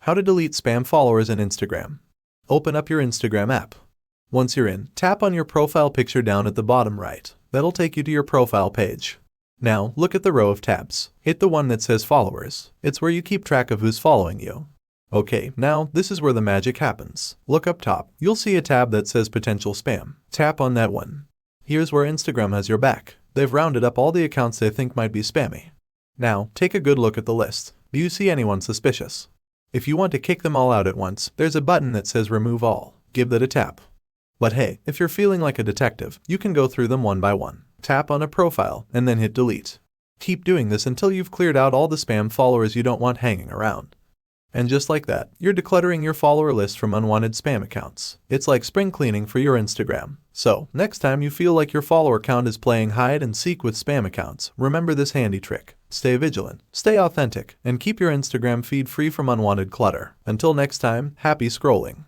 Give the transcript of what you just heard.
How to delete spam followers in Instagram. Open up your Instagram app. Once you're in, tap on your profile picture down at the bottom right. That'll take you to your profile page. Now, look at the row of tabs. Hit the one that says followers. It's where you keep track of who's following you. Okay, now this is where the magic happens. Look up top. You'll see a tab that says potential spam. Tap on that one. Here's where Instagram has your back. They've rounded up all the accounts they think might be spammy. Now, take a good look at the list. Do you see anyone suspicious? If you want to kick them all out at once, there's a button that says remove all. Give that a tap. But hey, if you're feeling like a detective, you can go through them one by one. Tap on a profile and then hit delete. Keep doing this until you've cleared out all the spam followers you don't want hanging around. And just like that, you're decluttering your follower list from unwanted spam accounts. It's like spring cleaning for your Instagram. So, next time you feel like your follower count is playing hide and seek with spam accounts, remember this handy trick. Stay vigilant, stay authentic, and keep your Instagram feed free from unwanted clutter. Until next time, happy scrolling.